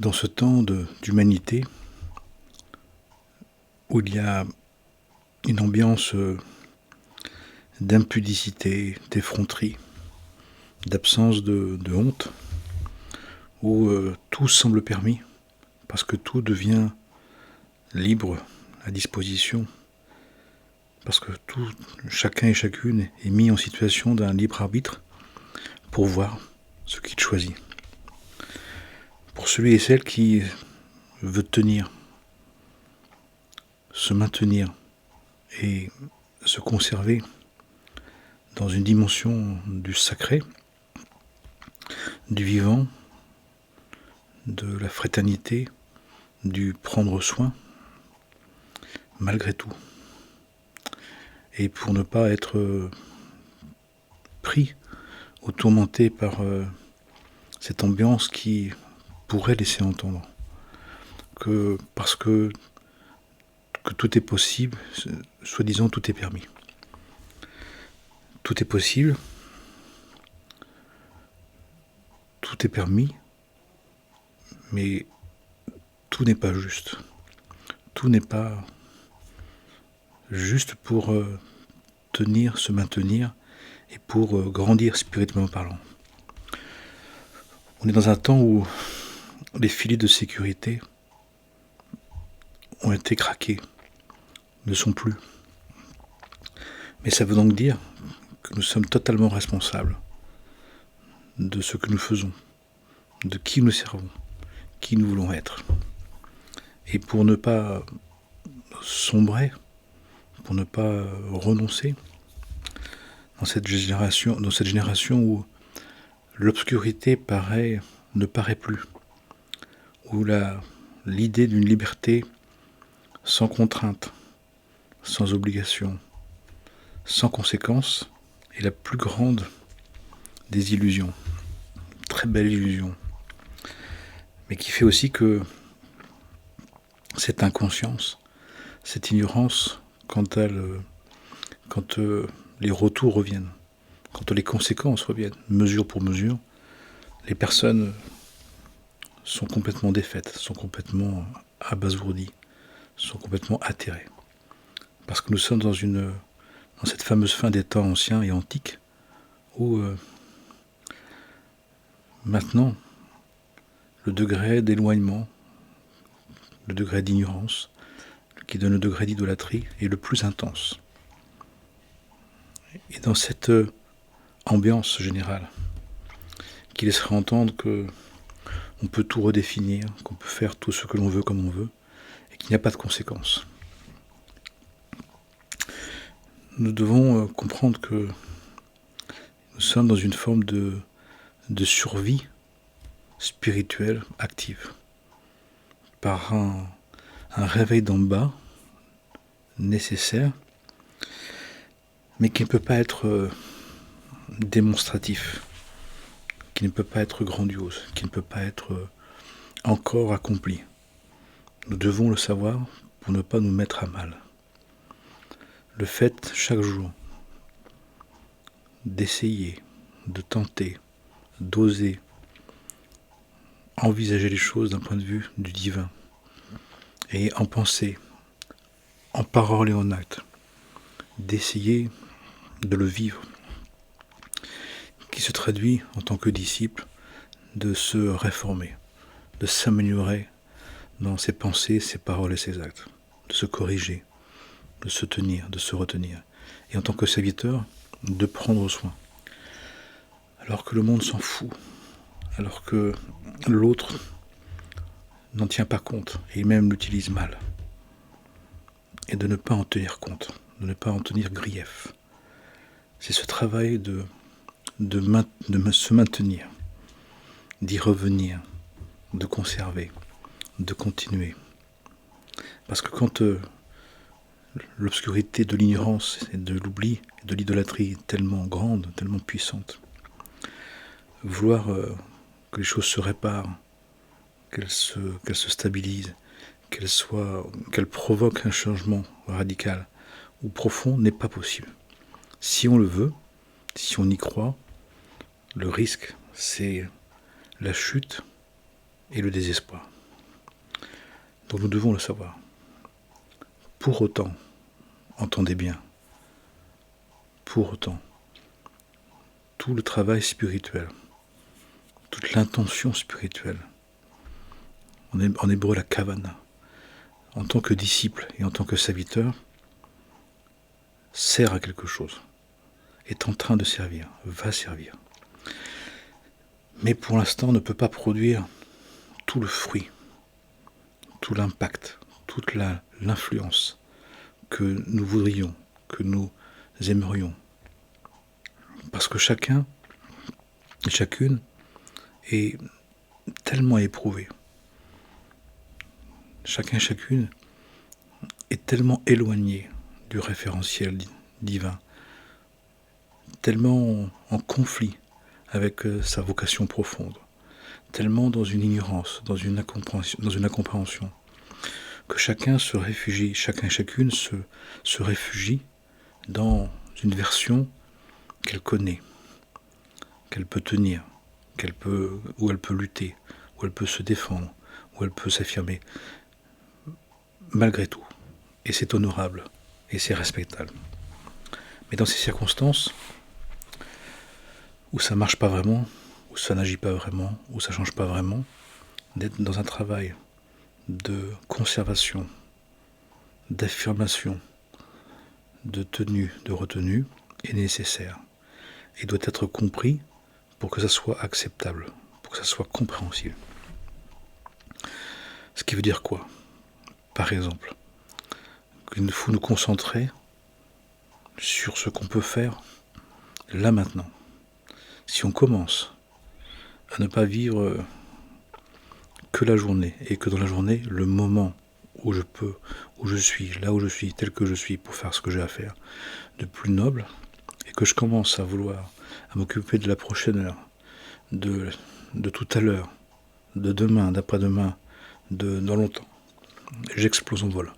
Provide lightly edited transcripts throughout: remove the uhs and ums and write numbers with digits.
Dans ce temps d'humanité, où il y a une ambiance d'impudicité, d'effronterie, d'absence de honte, où tout semble permis, parce que tout devient libre, à disposition, parce que chacun et chacune est mis en situation d'un libre arbitre pour voir ce qu'il choisit. Pour celui et celle qui veut tenir, se maintenir et se conserver dans une dimension du sacré, du vivant, de la fraternité, du prendre soin, malgré tout. Et pour ne pas être pris ou tourmenté par cette ambiance qui pourrait laisser entendre que parce que tout est possible, soi-disant tout est permis. Tout est possible, tout est permis, mais tout n'est pas juste. Tout n'est pas juste pour tenir, se maintenir et pour grandir spirituellement parlant. On est dans un temps où les filets de sécurité ont été craqués, ne sont plus. Mais ça veut donc dire que nous sommes totalement responsables de ce que nous faisons, de qui nous servons, qui nous voulons être. Et pour ne pas sombrer, pour ne pas renoncer dans cette génération où l'obscurité ne paraît plus, où l'idée d'une liberté sans contrainte, sans obligation, sans conséquence est la plus grande des illusions. Très belle illusion. Mais qui fait aussi que cette inconscience, cette ignorance, quand les retours reviennent, quand les conséquences reviennent, mesure pour mesure, les personnes sont complètement défaites, sont complètement abasourdies, sont complètement atterrées. Parce que nous sommes dans cette fameuse fin des temps anciens et antiques, où maintenant, le degré d'éloignement, le degré d'ignorance, qui donne le degré d'idolâtrie, est le plus intense. Et dans cette ambiance générale, qui laisserait entendre que on peut tout redéfinir, qu'on peut faire tout ce que l'on veut comme on veut, et qu'il n'y a pas de conséquences. Nous devons comprendre que nous sommes dans une forme de survie spirituelle active, par un réveil d'en bas nécessaire, mais qui ne peut pas être démonstratif, qui ne peut pas être grandiose, qui ne peut pas être encore accompli. Nous devons le savoir pour ne pas nous mettre à mal. Le fait chaque jour d'essayer, de tenter, d'oser envisager les choses d'un point de vue du divin, et en pensée, en parole et en acte, d'essayer de le vivre, qui se traduit en tant que disciple de se réformer, de s'améliorer dans ses pensées, ses paroles et ses actes, de se corriger, de se tenir, de se retenir, et en tant que serviteur, de prendre soin. Alors que le monde s'en fout, alors que l'autre n'en tient pas compte, et même l'utilise mal, et de ne pas en tenir compte, de ne pas en tenir grief. C'est ce travail de se maintenir, d'y revenir, de conserver, de continuer. Parce que quand l'obscurité de l'ignorance et de l'oubli et de l'idolâtrie est tellement grande, tellement puissante, vouloir que les choses se réparent, qu'elles se stabilisent, qu'elles provoquent un changement radical ou profond n'est pas possible. Si on le veut, si on y croit, le risque, c'est la chute et le désespoir. Donc nous devons le savoir. Pour autant, entendez bien, pour autant, tout le travail spirituel, toute l'intention spirituelle, en hébreu la kavana, en tant que disciple et en tant que serviteur, sert à quelque chose, est en train de servir, va servir. Mais pour l'instant ne peut pas produire tout le fruit, tout l'impact, toute l'influence que nous voudrions, que nous aimerions. Parce que chacun et chacune est tellement éprouvé. Chacun et chacune est tellement éloigné du référentiel divin, tellement en conflit avec sa vocation profonde, tellement dans une ignorance, dans une incompréhension, que chacun se réfugie, chacun et chacune se réfugie dans une version qu'elle connaît, qu'elle peut tenir, où elle peut lutter, où elle peut se défendre, où elle peut s'affirmer, malgré tout. Et c'est honorable, et c'est respectable. Mais dans ces circonstances, où ça ne marche pas vraiment, où ça n'agit pas vraiment, où ça ne change pas vraiment, d'être dans un travail de conservation, d'affirmation, de tenue, de retenue, est nécessaire et doit être compris pour que ça soit acceptable, pour que ça soit compréhensible. Ce qui veut dire quoi? Par exemple, qu'il faut nous concentrer sur ce qu'on peut faire là maintenant. Si on commence à ne pas vivre que la journée, et que dans la journée, le moment où je peux, où je suis, là où je suis, tel que je suis, pour faire ce que j'ai à faire, de plus noble, et que je commence à vouloir, à m'occuper de la prochaine heure, de tout à l'heure, de demain, d'après-demain, dans longtemps, j'explose en vol.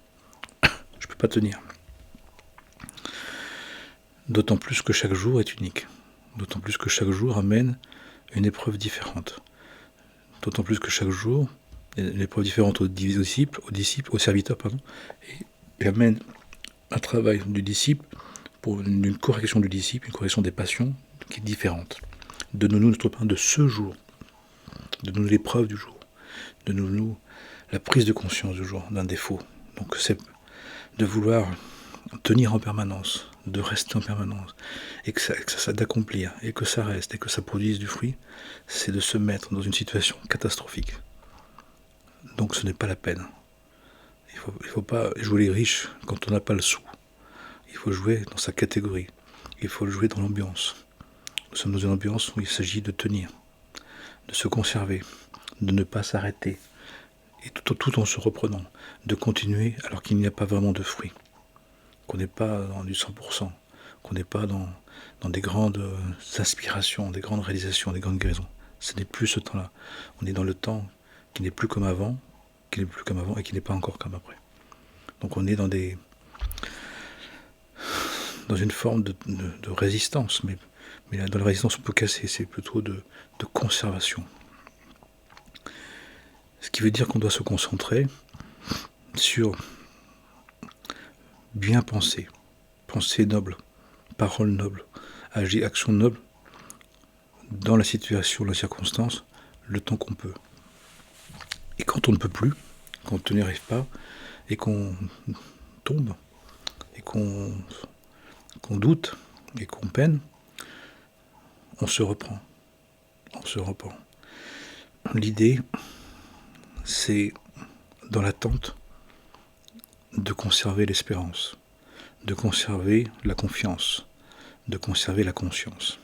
Je ne peux pas tenir. D'autant plus que chaque jour est unique. D'autant plus que chaque jour amène une épreuve différente. D'autant plus que chaque jour, une épreuve différente au serviteur, et amène un travail du disciple pour une correction du disciple, une correction des passions qui est différente. Donne-nous notre pain de ce jour. Donne-nous l'épreuve du jour. Donne-nous la prise de conscience du jour d'un défaut. Donc c'est de vouloir tenir en permanence, de rester en permanence, et que ça d'accomplir, et que ça reste, et que ça produise du fruit, c'est de se mettre dans une situation catastrophique. Donc ce n'est pas la peine. Il faut pas jouer les riches quand on n'a pas le sou. Il faut jouer dans sa catégorie. Il faut jouer dans l'ambiance. Nous sommes dans une ambiance où il s'agit de tenir, de se conserver, de ne pas s'arrêter, et tout en se reprenant, de continuer alors qu'il n'y a pas vraiment de fruit, qu'on n'est pas dans du 100%, qu'on n'est pas dans des grandes inspirations, des grandes réalisations, des grandes guérisons. Ce n'est plus ce temps-là. On est dans le temps qui n'est plus comme avant, et qui n'est pas encore comme après. Donc on est dans une forme de résistance, mais dans la résistance on peut casser, c'est plutôt de conservation. Ce qui veut dire qu'on doit se concentrer sur bien penser, pensée noble, parole noble, action noble, dans la situation, la circonstance, le temps qu'on peut. Et quand on ne peut plus, quand on n'y arrive pas, et qu'on tombe, et qu'on doute, et qu'on peine, on se reprend. L'idée, c'est, dans l'attente, de conserver l'espérance, de conserver la confiance, de conserver la conscience.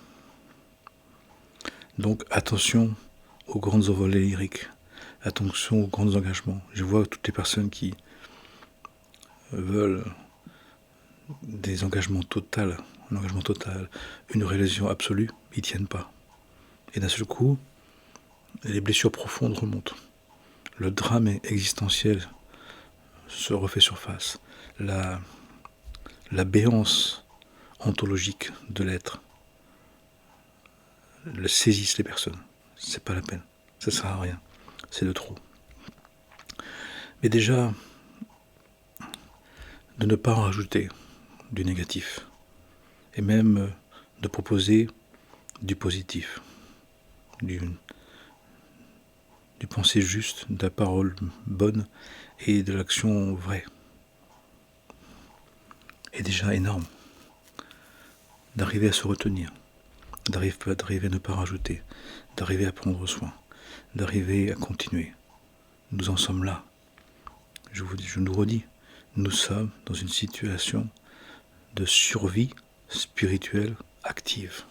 Donc attention aux grandes envolées lyriques, attention aux grands engagements. Je vois toutes les personnes qui veulent des engagements totaux, un engagement total, une réalisation absolue, ils ne tiennent pas. Et d'un seul coup, les blessures profondes remontent. Le drame existentiel se refait surface. La béance ontologique de l'être le saisissent les personnes. C'est pas la peine. Ça sert à rien. c'est de trop. Mais déjà, de ne pas en rajouter du négatif, et même de proposer du positif, du penser juste, de la parole bonne et de l'action vraie, est déjà énorme. D'arriver à se retenir, d'arriver à ne pas rajouter, d'arriver à prendre soin, d'arriver à continuer. Nous en sommes là. Je nous redis, nous sommes dans une situation de survie spirituelle active.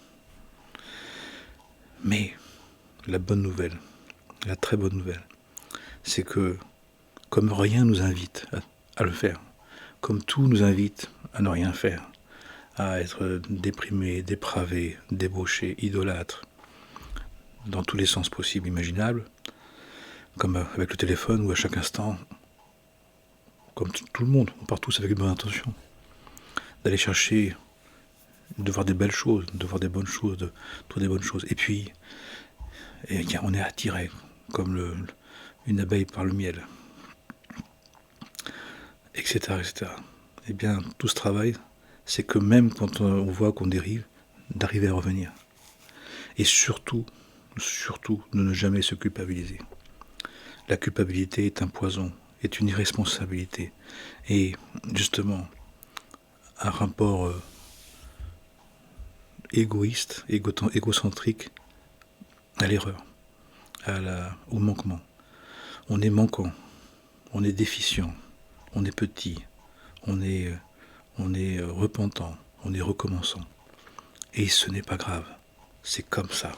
Mais la bonne nouvelle, la très bonne nouvelle, c'est que comme rien nous invite à le faire, comme tout nous invite à ne rien faire, à être déprimé, dépravé, débauché, idolâtre, dans tous les sens possibles, imaginables, comme avec le téléphone où à chaque instant, comme tout le monde, on part tous avec une bonne intention, d'aller chercher, de voir des belles choses, de voir des bonnes choses, de trouver des bonnes choses. Et puis, on est attiré, comme une abeille par le miel, etc., etc. Eh bien, tout ce travail, c'est que même quand on voit qu'on dérive, d'arriver à revenir. Et surtout, de ne jamais se culpabiliser. La culpabilité est un poison, est une irresponsabilité. Et justement, un rapport égoïste, égocentrique à l'erreur, au manquement. On est manquant, on est déficient, on est petit, on est repentant, on est recommençant. Et ce n'est pas grave, c'est comme ça.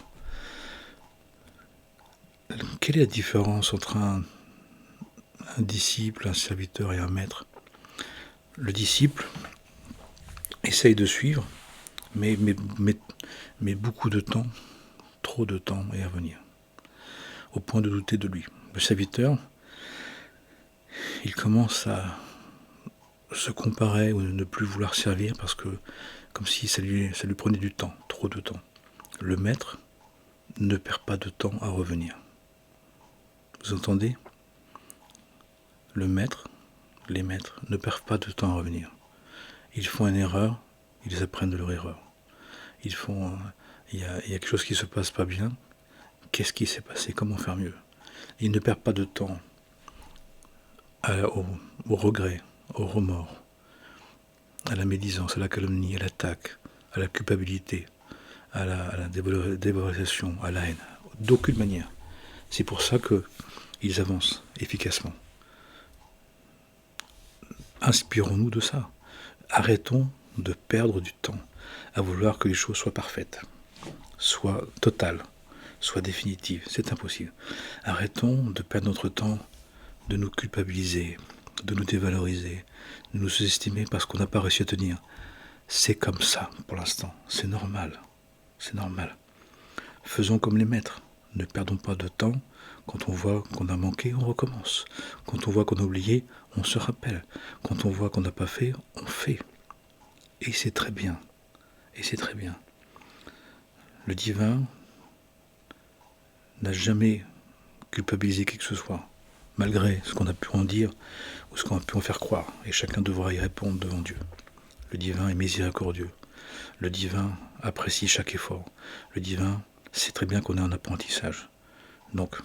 Quelle est la différence entre un disciple, un serviteur et un maître? Le disciple essaye de suivre, mais beaucoup de temps, trop de temps est à venir, au point de douter de lui. Le serviteur, il commence à se comparer ou ne plus vouloir servir parce que, comme si ça lui prenait du temps, trop de temps. Le maître ne perd pas de temps à revenir. Vous entendez? Le maître, les maîtres ne perdent pas de temps à revenir. Ils font une erreur, ils apprennent de leur erreur. Il y a quelque chose qui se passe pas bien. Qu'est-ce qui s'est passé? Comment faire mieux? Ils ne perdent pas de temps au regret, au remords, à la médisance, à la calomnie, à l'attaque, à la culpabilité, à la dévalorisation, à la haine. D'aucune manière. C'est pour ça qu'ils avancent efficacement. Inspirons-nous de ça. Arrêtons de perdre du temps à vouloir que les choses soient parfaites, soient totales, soient définitives. C'est impossible. Arrêtons de perdre notre temps, de nous culpabiliser, de nous dévaloriser, de nous sous-estimer parce qu'on n'a pas réussi à tenir. C'est comme ça pour l'instant. C'est normal. C'est normal. Faisons comme les maîtres. Ne perdons pas de temps. Quand on voit qu'on a manqué, on recommence. Quand on voit qu'on a oublié, on se rappelle. Quand on voit qu'on n'a pas fait, on fait. Et c'est très bien. Et c'est très bien. Le divin n'a jamais culpabilisé qui que ce soit, malgré ce qu'on a pu en dire ou ce qu'on a pu en faire croire. Et chacun devra y répondre devant Dieu. Le divin est miséricordieux. Le divin apprécie chaque effort. Le divin sait très bien qu'on est en apprentissage. Donc,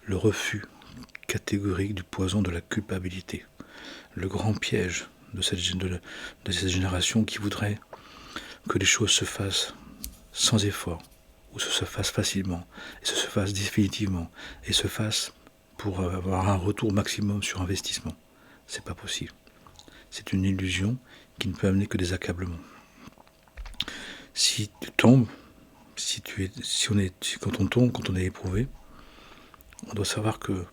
le refus catégorique du poison de la culpabilité. Le grand piège de cette génération qui voudrait que les choses se fassent sans effort, ou se fassent facilement, et se fassent définitivement, et se fassent pour avoir un retour maximum sur investissement. C'est pas possible. C'est une illusion qui ne peut amener que des accablements. Si tu tombes, quand on tombe, quand on est éprouvé, on doit savoir que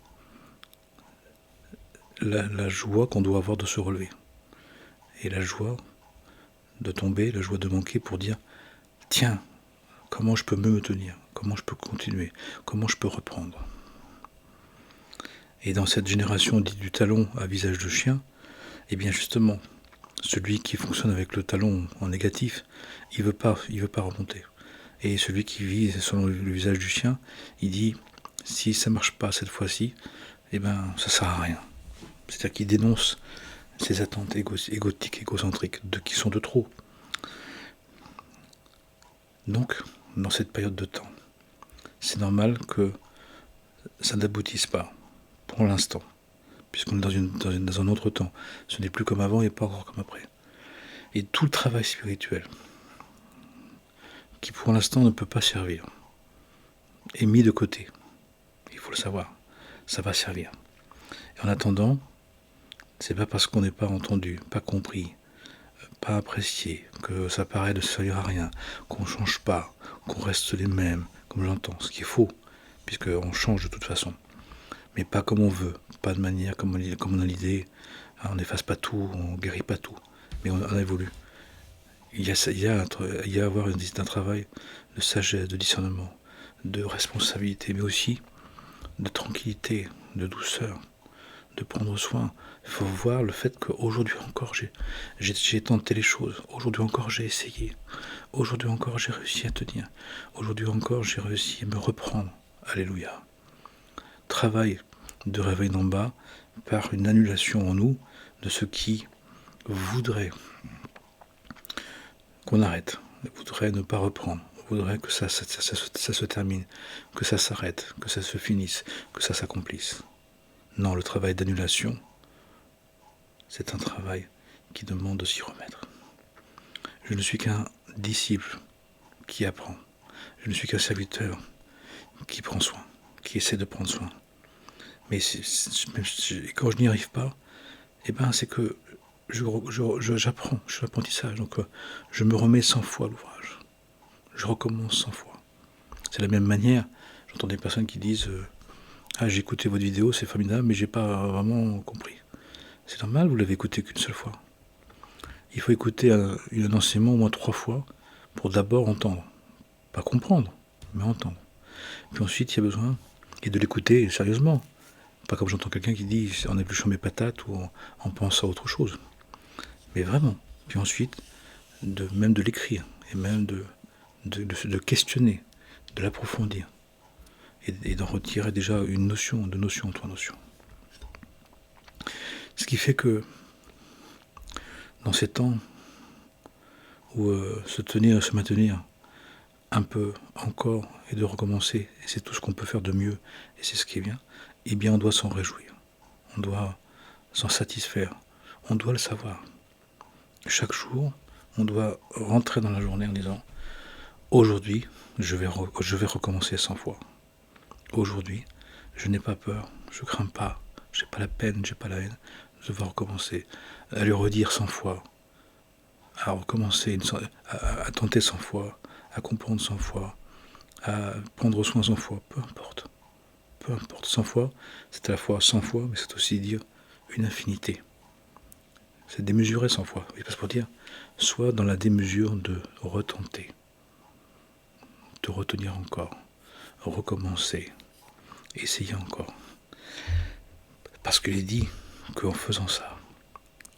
la joie qu'on doit avoir de se relever, et la joie de tomber, la joie de manquer pour dire, tiens, comment je peux mieux me tenir, comment je peux continuer, comment je peux reprendre. Et dans cette génération dite du talon à visage de chien, eh bien justement, celui qui fonctionne avec le talon en négatif, il veut pas remonter. Et celui qui vit selon le visage du chien, il dit, Si ça ne marche pas cette fois-ci, eh ben, ça ne sert à rien. C'est-à-dire qu'il dénonce ces attentes égotiques, égocentriques, qui sont de trop. Donc, dans cette période de temps, c'est normal que ça n'aboutisse pas, pour l'instant, puisqu'on est dans un autre temps. Ce n'est plus comme avant et pas encore comme après. Et tout le travail spirituel, qui pour l'instant ne peut pas servir, est mis de côté. Il faut le savoir, ça va servir. Et en attendant, c'est pas parce qu'on n'est pas entendu, pas compris, pas apprécié, que ça paraît de servir à rien, qu'on ne change pas, qu'on reste les mêmes, comme j'entends, ce qui est faux, puisqu'on change de toute façon. Mais pas comme on veut, pas de manière comme on a l'idée, on n'efface pas tout, on guérit pas tout, mais on évolue. Il y a à avoir un travail de sagesse, de discernement, de responsabilité, mais aussi de tranquillité, de douceur, de prendre soin. Il faut voir le fait qu'aujourd'hui encore j'ai tenté les choses, aujourd'hui encore j'ai essayé, aujourd'hui encore j'ai réussi à tenir, aujourd'hui encore j'ai réussi à me reprendre. Alléluia. Travail de réveil d'en bas par une annulation en nous de ce qui voudrait qu'on arrête, voudrait ne pas reprendre, voudrait que ça se termine, que ça s'arrête, que ça se finisse, que ça s'accomplisse. Non, le travail d'annulation, c'est un travail qui demande de s'y remettre. Je ne suis qu'un disciple qui apprend. Je ne suis qu'un serviteur qui prend soin, qui essaie de prendre soin. Mais quand je n'y arrive pas, eh ben c'est que j'apprends, je suis l'apprentissage. Donc je me remets 100 fois à l'ouvrage. Je recommence 100 fois. C'est de la même manière, j'entends des personnes qui disent ah, j'ai écouté votre vidéo, c'est formidable, mais j'ai pas vraiment compris. C'est normal, vous l'avez écouté qu'une seule fois. Il faut écouter un enseignement au moins 3 fois pour d'abord entendre. Pas comprendre, mais entendre. Puis ensuite, il y a besoin de l'écouter sérieusement. Pas comme j'entends quelqu'un qui dit en épluchant mes patates ou en pensant à autre chose. Mais vraiment. Puis ensuite, même de l'écrire et même de questionner, de l'approfondir et d'en retirer déjà une notion, 3 notions. Ce qui fait que dans ces temps où se tenir et se maintenir un peu encore et de recommencer, et c'est tout ce qu'on peut faire de mieux, et c'est ce qui est bien, eh bien on doit s'en réjouir, on doit s'en satisfaire, on doit le savoir. Chaque jour, on doit rentrer dans la journée en disant aujourd'hui, je vais recommencer 100 fois. Aujourd'hui, je n'ai pas peur, je crains pas, j'ai pas la peine, j'ai pas la haine, je vais recommencer, à lui redire 100 fois, à recommencer, à tenter 100 fois, à comprendre 100 fois, à prendre soin 100 fois, peu importe. 100 fois, c'est à la fois 100 fois, mais c'est aussi dire une infinité. C'est démesurer 100 fois. Il passe pour dire, soit dans la démesure de retenter, de retenir encore, recommencer, essayer encore. Parce qu'il est dit qu'en faisant ça,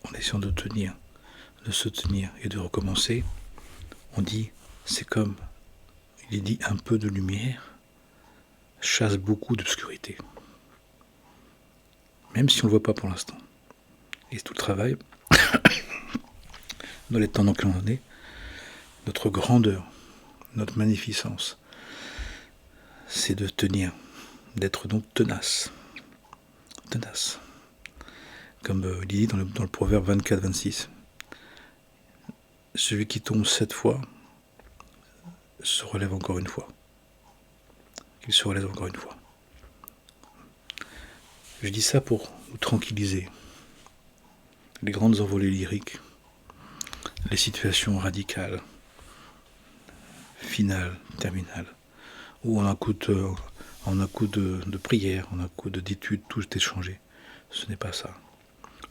en essayant de tenir, de se tenir et de recommencer, on dit, c'est comme, il est dit, un peu de lumière chasse beaucoup d'obscurité. Même si on ne le voit pas pour l'instant. Et tout le travail, dans les temps dans lesquels on est, notre grandeur, notre magnificence, c'est de tenir, d'être donc tenace. Tenace. Comme il dit dans le proverbe 24-26. Celui qui tombe 7 fois se relève encore une fois. Il se relève encore une fois. Je dis ça pour nous tranquilliser. Les grandes envolées lyriques, les situations radicales, finales, terminales, où on a un coup de prière, on a un coup d'étude, tout est changé. Ce n'est pas ça.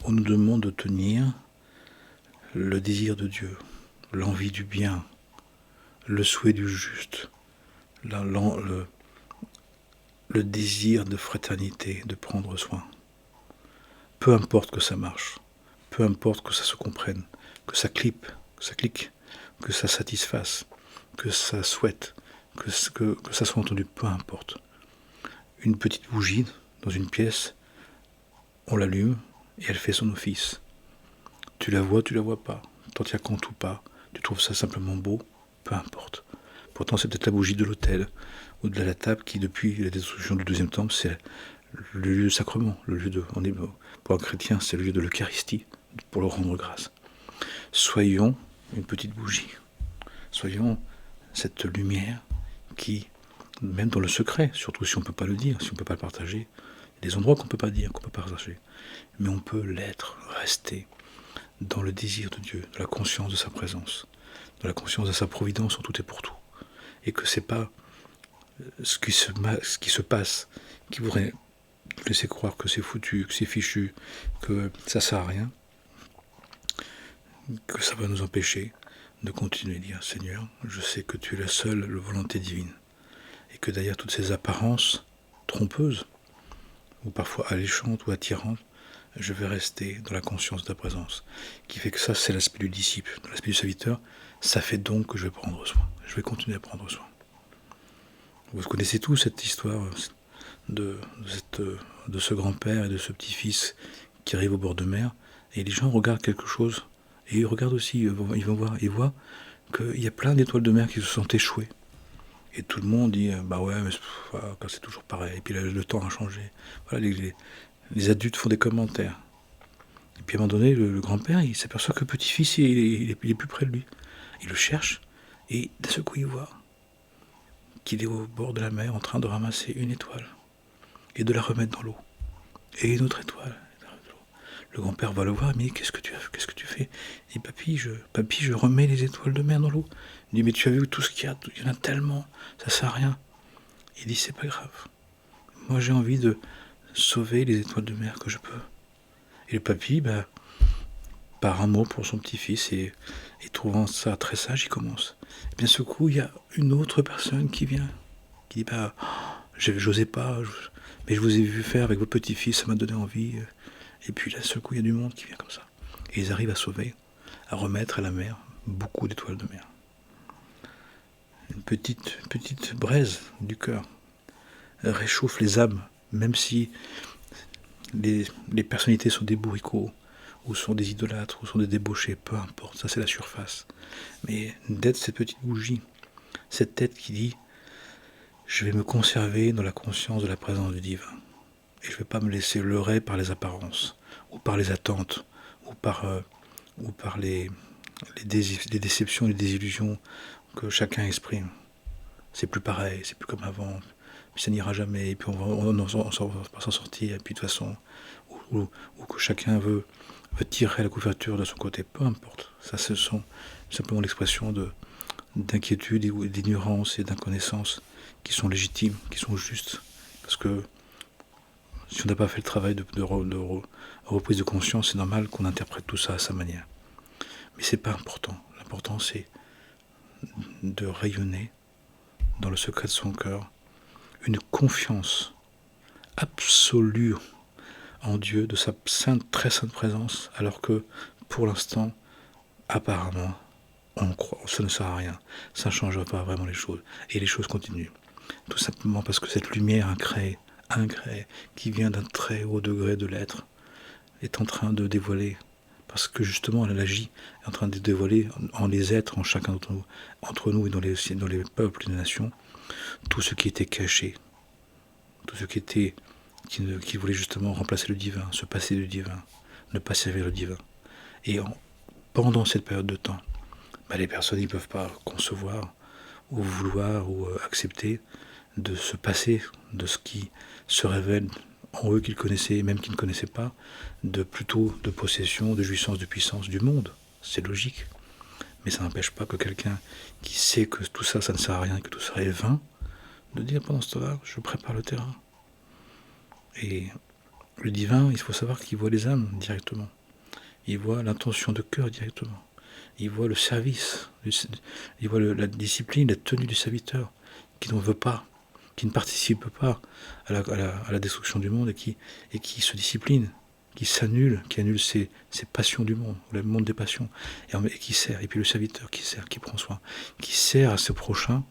On nous demande de tenir le désir de Dieu, l'envie du bien, le souhait du juste, le désir de fraternité, de prendre soin. Peu importe que ça marche, peu importe que ça se comprenne, que ça clique, que ça satisfasse, que ça souhaite, que ça soit entendu, peu importe. une petite bougie dans une pièce, on l'allume et elle fait son office. Tu la vois pas, t'en tiens compte ou pas, tu trouves ça simplement beau, peu importe. Pourtant c'est peut-être la bougie de l'autel ou de la table qui depuis la destruction du deuxième temple c'est le lieu de sacrement, le lieu de, pour un chrétien c'est le lieu de l'Eucharistie, pour leur rendre grâce. Soyons une petite bougie, soyons cette lumière qui, même dans le secret, surtout si on ne peut pas le dire, si on ne peut pas le partager, il y a des endroits qu'on ne peut pas dire, qu'on ne peut pas partager, mais on peut l'être, rester dans le désir de Dieu, dans la conscience de sa présence, dans la conscience de sa providence en tout et pour tout. Et que c'est pas ce qui se passe qui voudrait nous laisser croire que c'est foutu, que c'est fichu, que ça sert à rien, que ça va nous empêcher de continuer à dire Seigneur, je sais que tu es la seule volonté divine et que derrière toutes ces apparences trompeuses ou parfois alléchantes ou attirantes, je vais rester dans la conscience de ta présence, qui fait que ça c'est l'aspect du disciple, l'aspect du serviteur, ça fait donc que je vais prendre soin, je vais continuer à prendre soin. Vous connaissez tous cette histoire de ce grand-père et de ce petit-fils qui arrive au bord de mer, et les gens regardent quelque chose, et ils regardent aussi, ils voient qu'il y a plein d'étoiles de mer qui se sont échouées. Et tout le monde dit, bah ouais, mais c'est toujours pareil, et puis le temps a changé. Voilà, les adultes font des commentaires. Et puis à un moment donné, le grand-père, il s'aperçoit que le petit-fils, il est plus près de lui. Il le cherche, et d'un seul coup, il voit qu'il est au bord de la mer en train de ramasser une étoile et de la remettre dans l'eau. Et une autre étoile. Le grand-père va le voir, mais qu'est-ce que tu fais? Il dit, papy, je remets les étoiles de mer dans l'eau. Il dit, mais tu as vu tout ce qu'il y a, il y en a tellement, ça sert à rien. Il dit, c'est pas grave. Moi, j'ai envie de sauver les étoiles de mer que je peux. Et le papy, par amour pour son petit-fils et trouvant ça très sage, il commence. Et bien ce coup, il y a une autre personne qui vient, qui dit, j'osais pas, mais je vous ai vu faire avec votre petit-fils, ça m'a donné envie. Et puis là, ce coup, il y a du monde qui vient comme ça. Et ils arrivent à sauver, à remettre à la mer beaucoup d'étoiles de mer. Une petite braise du cœur réchauffe les âmes, même si les personnalités sont des bourricots, ou sont des idolâtres, ou sont des débauchés, peu importe, ça c'est la surface. Mais d'être cette petite bougie, cette tête qui dit « Je vais me conserver dans la conscience de la présence du divin. Et je ne vais pas me laisser leurrer par les apparences, ou par les attentes, ou par les déceptions, les désillusions que chacun exprime. C'est plus pareil, c'est plus comme avant, puis ça n'ira jamais, et puis on ne va pas s'en sortir, et puis de toute façon, ou que chacun veut tirer la couverture de son côté, peu importe. Ça, ce sont simplement l'expression d'inquiétude, d'ignorance et d'inconnaissance qui sont légitimes, qui sont justes. Parce que si on n'a pas fait le travail de reprise de conscience, c'est normal qu'on interprète tout ça à sa manière. Mais c'est pas important. L'important, c'est de rayonner dans le secret de son cœur une confiance absolue en Dieu, de sa très sainte présence, alors que pour l'instant, apparemment, on croit, ça ne sert à rien, ça ne changera pas vraiment les choses, et les choses continuent. Tout simplement parce que cette lumière incrée, qui vient d'un très haut degré de l'être, est en train de dévoiler, parce que justement elle agit, est en train de dévoiler en les êtres, en chacun entre nous et dans les peuples et les nations, tout ce qui était caché, tout ce qui voulait justement remplacer le divin, se passer du divin, ne pas servir le divin. Et pendant cette période de temps, les personnes ne peuvent pas concevoir ou vouloir ou accepter de se passer de ce qui se révèle en eux qu'ils connaissaient, même qu'ils ne connaissaient pas, plutôt de possession, de jouissance, de puissance du monde. C'est logique. Mais ça n'empêche pas que quelqu'un qui sait que tout ça, ça ne sert à rien, que tout ça est vain, de dire pendant ce temps-là, je prépare le terrain. Et le divin, il faut savoir qu'il voit les âmes directement. Il voit l'intention de cœur directement. Il voit le service, il voit la discipline, la tenue du serviteur, qui n'en veut pas, qui ne participe pas à la destruction du monde et qui se discipline, qui annule ses passions du monde, le monde des passions, et qui sert. Et puis le serviteur qui sert, qui prend soin, qui sert à ce prochain,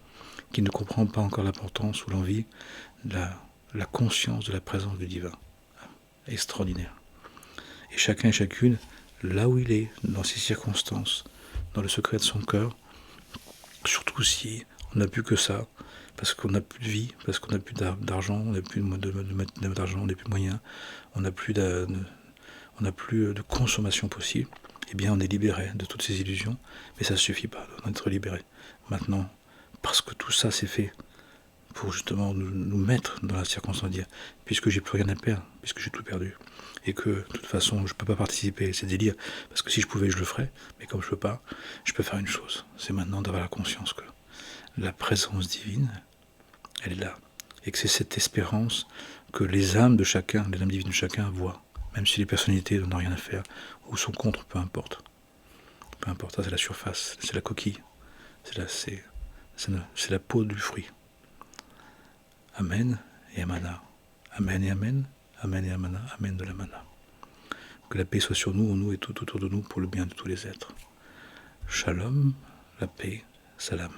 qui ne comprend pas encore l'importance ou l'envie, la conscience de la présence du divin. Extraordinaire. Et chacun et chacune, là où il est, dans ses circonstances, dans le secret de son cœur, surtout si on n'a plus que ça, parce qu'on n'a plus de vie, parce qu'on n'a plus d'argent, on n'a plus d'argent, on n'a plus de moyens, on n'a plus de consommation possible, eh bien on est libéré de toutes ces illusions, mais ça ne suffit pas d'être libéré. Maintenant, parce que tout ça c'est fait pour justement nous mettre dans la circonstance de dire, puisque j'ai plus rien à perdre, puisque j'ai tout perdu, et que de toute façon je ne peux pas participer, c'est délire, parce que si je pouvais je le ferais, mais comme je ne peux pas, je peux faire une chose, c'est maintenant d'avoir la conscience que la présence divine, elle est là, et que c'est cette espérance que les âmes de chacun, les âmes divines de chacun voient, même si les personnalités n'en ont rien à faire, ou sont contre, peu importe, ça c'est la surface, c'est la coquille, c'est la peau du fruit. Amen et Amana. Amen et Amen. Amen et Amana. Amen de la Mana. Que la paix soit sur nous, en nous et tout autour de nous pour le bien de tous les êtres. Shalom, la paix, salam.